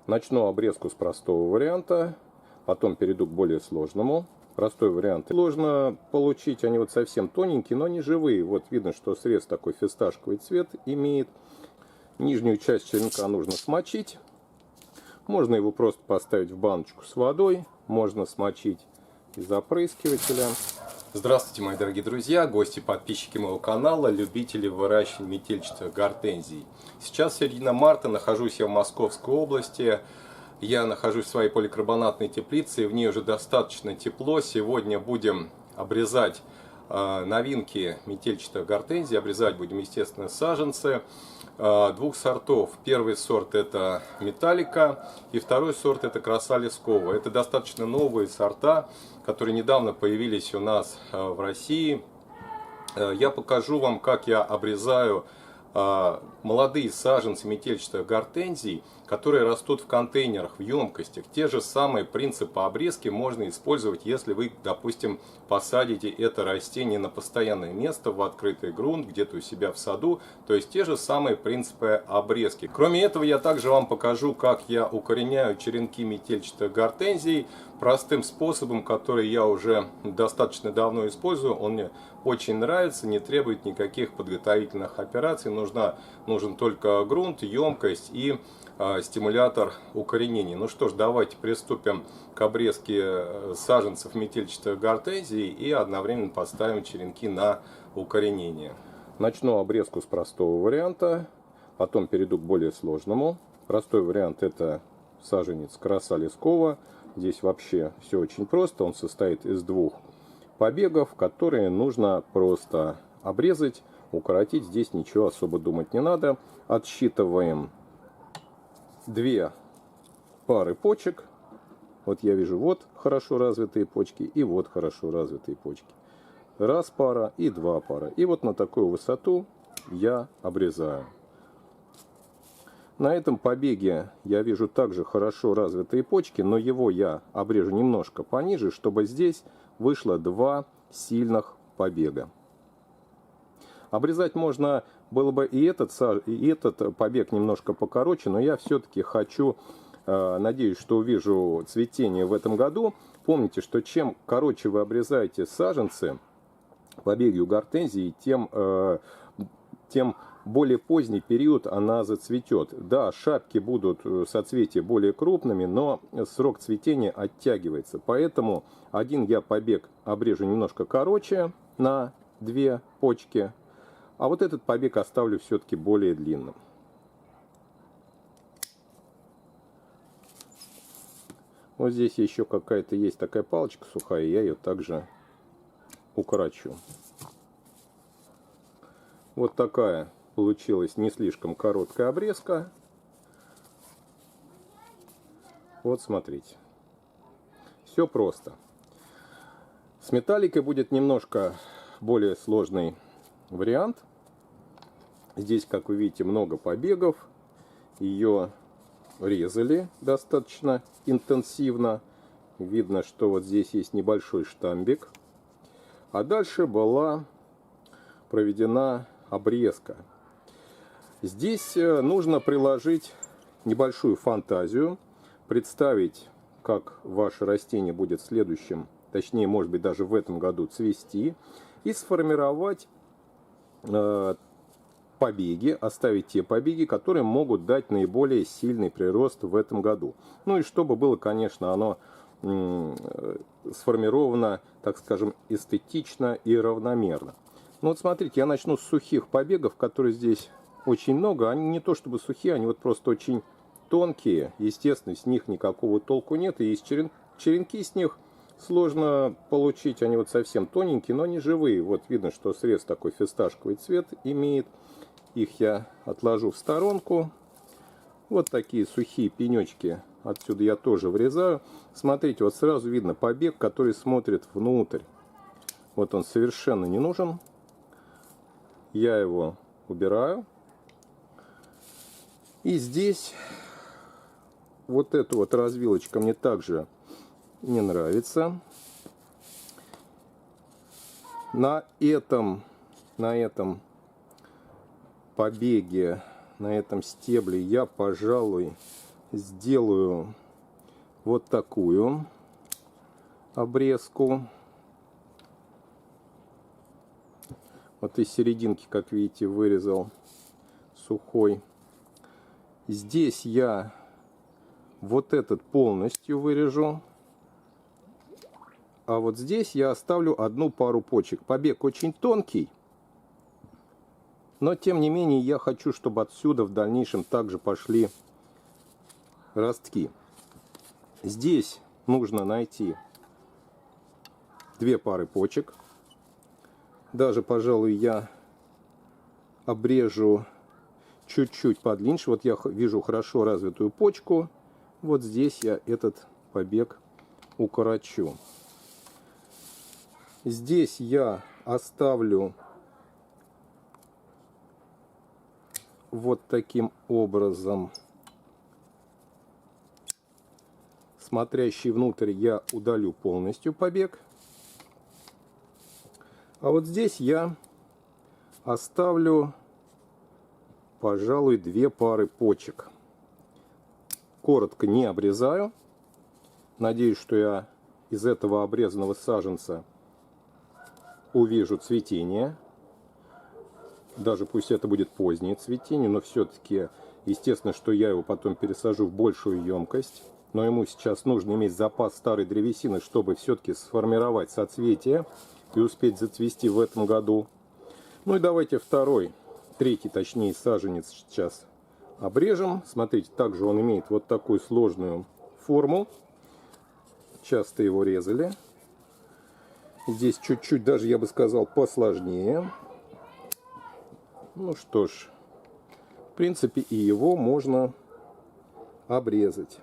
Начну обрезку с простого варианта, потом перейду к более сложному. Простой вариант сложно получить, они вот совсем тоненькие, но не живые. Вот видно, что срез такой фисташковый цвет имеет. Нижнюю часть черенка нужно смочить. Можно его просто поставить в баночку с водой, можно смочить из опрыскивателя. Здравствуйте, мои дорогие друзья, гости, подписчики моего канала, любители выращивания метельчатых гортензий. Сейчас середина марта, нахожусь я в Московской области. Я нахожусь в своей поликарбонатной теплице, и в ней уже достаточно тепло. Сегодня будем обрезать новинки метельчатых гортензий. Обрезать будем, естественно, саженцы двух сортов. Первый сорт это Металлика, и второй сорт это Краса Лескова. Это достаточно новые сорта, которые недавно появились у нас в России. Я покажу вам, как я обрезаю молодые саженцы метельчатых гортензий, которые растут в контейнерах, в емкостях. Те же самые принципы обрезки можно использовать, если вы, допустим, посадите это растение на постоянное место, в открытый грунт, где-то у себя в саду. То есть те же самые принципы обрезки. Кроме этого, я также вам покажу, как я укореняю черенки метельчатых гортензий простым способом, который я уже достаточно давно использую. Он мне очень нравится, не требует никаких подготовительных операций. Нужен только грунт, емкость и стимулятор укоренения. Ну что ж, давайте приступим к обрезке саженцев метельчатых гортензий и одновременно поставим черенки на укоренение. Начну обрезку с простого варианта, потом перейду к более сложному. Простой вариант это саженец Краса Лескова. Здесь вообще все очень просто. Он состоит из двух побегов, которые нужно просто обрезать, укоротить. Здесь ничего особо думать не надо. Отсчитываем две пары почек. Вот я вижу вот хорошо развитые почки и вот хорошо развитые почки. Раз пара и два пара. И вот на такую высоту я обрезаю. На этом побеге я вижу также хорошо развитые почки, но его я обрежу немножко пониже, чтобы здесь вышло два сильных побега. Обрезать можно было бы и этот побег немножко покороче, но я все-таки хочу, надеюсь, что увижу цветение в этом году. Помните, что чем короче вы обрезаете саженцы, побеги у гортензии, тем более поздний период она зацветет. Да, шапки будут соцветия более крупными, но срок цветения оттягивается. Поэтому один я побег обрежу немножко короче на две почки, а вот этот побег оставлю все-таки более длинным. Вот здесь еще какая-то есть такая палочка сухая, я ее также укорочу. Вот такая получилась не слишком короткая обрезка. Вот смотрите. Все просто. С металликой будет немножко более сложный вариант. Здесь, как вы видите, много побегов. Ее резали достаточно интенсивно. Видно, что вот здесь есть небольшой штамбик. А дальше была проведена обрезка. Здесь нужно приложить небольшую фантазию, представить, как ваше растение будет в следующем, точнее, может быть, даже в этом году цвести, и сформировать побеги, оставить те побеги, которые могут дать наиболее сильный прирост в этом году. Ну и чтобы было, конечно, оно сформировано, так скажем, эстетично и равномерно. Ну вот смотрите, я начну с сухих побегов, которые здесь очень много. Они не то чтобы сухие, они вот просто очень тонкие. Естественно, с них никакого толку нет. И из черенки с них сложно получить. Они вот совсем тоненькие, но не живые. Вот видно, что срез такой фисташковый цвет имеет. Их я отложу в сторонку. Вот такие сухие пенечки. Отсюда я тоже вырезаю. Смотрите, вот сразу видно побег, который смотрит внутрь. Вот он совершенно не нужен. Я его убираю. И здесь вот эта вот развилочка мне также не нравится. На этом побеге, на этом стебле я, пожалуй, сделаю вот такую обрезку. Вот из серединки, как видите, вырезал сухой. Здесь я вот этот полностью вырежу. А вот здесь я оставлю одну пару почек. Побег очень тонкий. Но тем не менее я хочу, чтобы отсюда в дальнейшем также пошли ростки. Здесь нужно найти 2 пары почек. Даже, пожалуй, я обрежу чуть-чуть подлиннее. Вот я вижу хорошо развитую почку. Вот здесь я этот побег укорочу. Здесь я оставлю вот таким образом. Смотрящий внутрь я удалю полностью побег. А вот здесь я оставлю, пожалуй, 2 пары почек. Коротко не обрезаю. Надеюсь, что я из этого обрезанного саженца увижу цветение. Даже пусть это будет позднее цветение, но все-таки, естественно, что я его потом пересажу в большую емкость. Но ему сейчас нужно иметь запас старой древесины, чтобы все-таки сформировать соцветие и успеть зацвести в этом году. Ну и давайте третий, точнее, саженец сейчас обрежем. Смотрите, также он имеет вот такую сложную форму. Часто его резали. Здесь чуть-чуть, даже я бы сказал, посложнее. Ну что ж, в принципе, и его можно обрезать.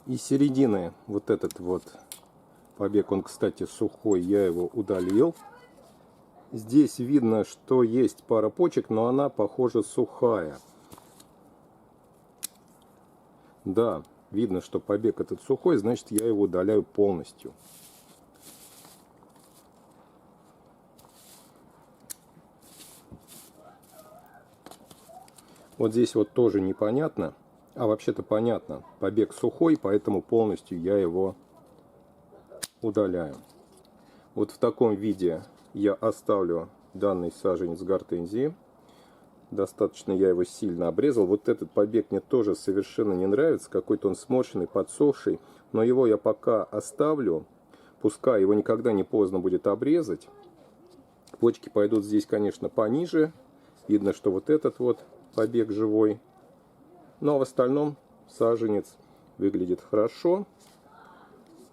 Из середины вот этот вот побег, он, кстати, сухой, я его удалил. Здесь видно, что есть пара почек, но она, похоже, сухая. Да, видно, что побег этот сухой, значит, я его удаляю полностью. Вот здесь вот тоже непонятно. А вообще-то понятно, побег сухой, поэтому полностью я его удаляю. Вот в таком виде я оставлю данный саженец гортензии. Достаточно я его сильно обрезал. Вот этот побег мне тоже совершенно не нравится. Какой-то он сморщенный, подсохший. Но его я пока оставлю. Пускай его никогда не поздно будет обрезать. Почки пойдут здесь, конечно, пониже. Видно, что вот этот вот побег живой. Ну а в остальном саженец выглядит хорошо.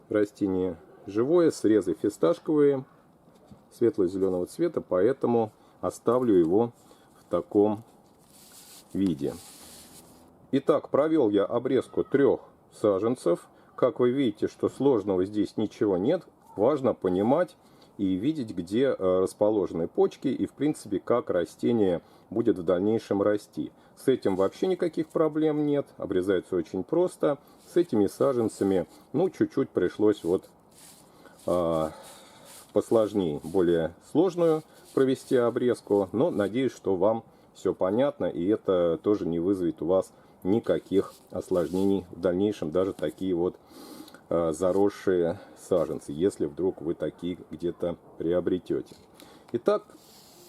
Растение живое, срезы фисташковые, светло-зеленого цвета, поэтому оставлю его в таком виде. Итак, провел я обрезку 3 саженцев. Как вы видите, что сложного здесь ничего нет. Важно понимать и видеть, где расположены почки и, в принципе, как растение будет в дальнейшем расти. С этим вообще никаких проблем нет. Обрезается очень просто. С этими саженцами, ну, чуть-чуть пришлось вот посложнее, более сложную провести обрезку. Но надеюсь, что вам все понятно, и это тоже не вызовет у вас никаких осложнений в дальнейшем, даже такие вот заросшие саженцы, если вдруг вы такие где-то приобретете. Итак,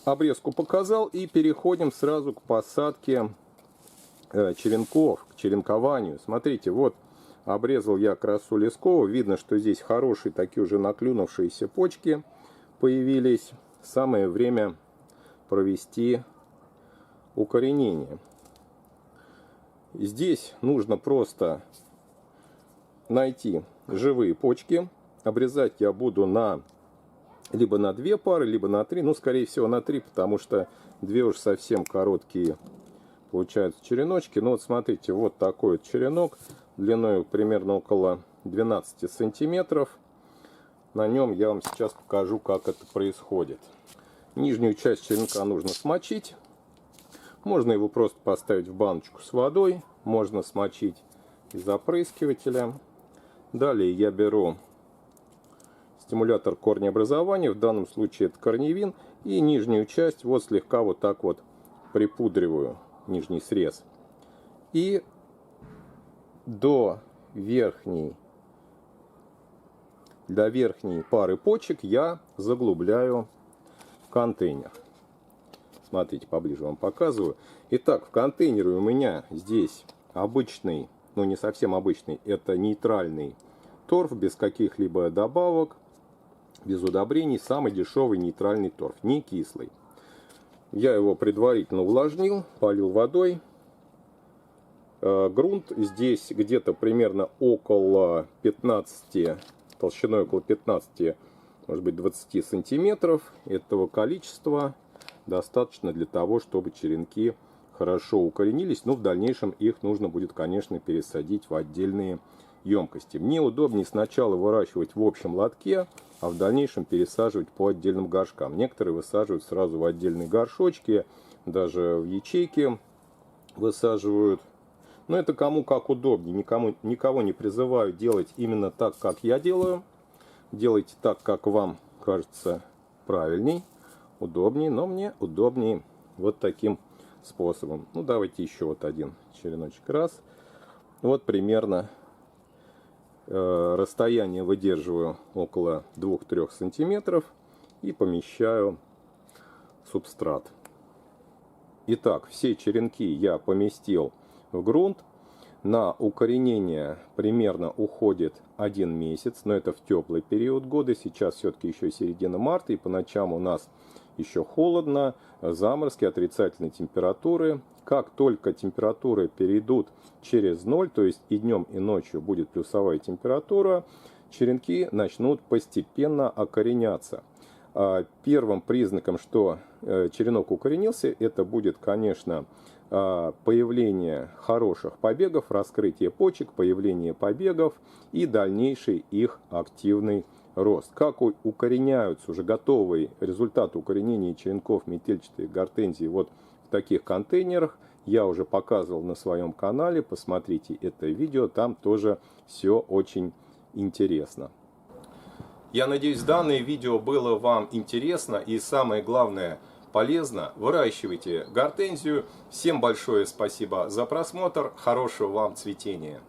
обрезку показал, и переходим сразу к посадке черенков, к черенкованию. Смотрите, вот обрезал я красу лесковую. Видно, что здесь хорошие такие уже наклюнувшиеся почки появились. Самое время провести укоренение. Здесь нужно просто найти живые почки. Обрезать я буду либо на 2 пары, либо на 3. Ну, скорее всего, на 3, потому что 2 уж совсем короткие получаются череночки. Ну, вот смотрите, вот такой вот черенок. Длиной примерно около 12 сантиметров. На нем я вам сейчас покажу, как это происходит. Нижнюю часть черенка нужно смочить. Можно его просто поставить в баночку с водой. Можно смочить из опрыскивателя. Далее я беру стимулятор корнеобразования. В данном случае это корневин. И нижнюю часть вот слегка вот так вот припудриваю, нижний срез. И до верхней пары почек я заглубляю контейнер. Смотрите, поближе вам показываю. Итак, в контейнере у меня здесь обычный, ну не совсем обычный, это нейтральный торф, без каких-либо добавок, без удобрений, самый дешевый нейтральный торф, не кислый. Я его предварительно увлажнил, полил водой. Грунт здесь где-то примерно около 15, толщиной около 15, может быть 20 сантиметров. Этого количества достаточно для того, чтобы черенки хорошо укоренились. Но в дальнейшем их нужно будет, конечно, пересадить в отдельные емкости. Мне удобнее сначала выращивать в общем лотке, а в дальнейшем пересаживать по отдельным горшкам. Некоторые высаживают сразу в отдельные горшочки, даже в ячейки высаживают. Но это кому как удобнее. Никого не призываю делать именно так, как я делаю. Делайте так, как вам кажется правильней, удобнее. Но мне удобнее вот таким способом. Ну, давайте еще вот один череночек раз. Вот примерно расстояние выдерживаю около 2-3 сантиметров и помещаю субстрат. Итак, все черенки я поместил в грунт. На укоренение примерно уходит 1 месяц, но это в теплый период года. Сейчас все-таки еще середина марта, и по ночам у нас еще холодно, заморозки, отрицательные температуры. Как только температуры перейдут через 0, то есть и днем, и ночью будет плюсовая температура, черенки начнут постепенно окореняться. Первым признаком, что черенок укоренился, это будет, конечно, появление хороших побегов, раскрытие почек, появление побегов и дальнейший их активный рост. Как укореняются уже готовые результаты укоренения черенков метельчатой гортензии вот в таких контейнерах, я уже показывал на своем канале. Посмотрите это видео, там тоже все очень интересно. Я надеюсь, данное видео было вам интересно и, самое главное, полезно. Выращивайте гортензию. Всем большое спасибо за просмотр. Хорошего вам цветения.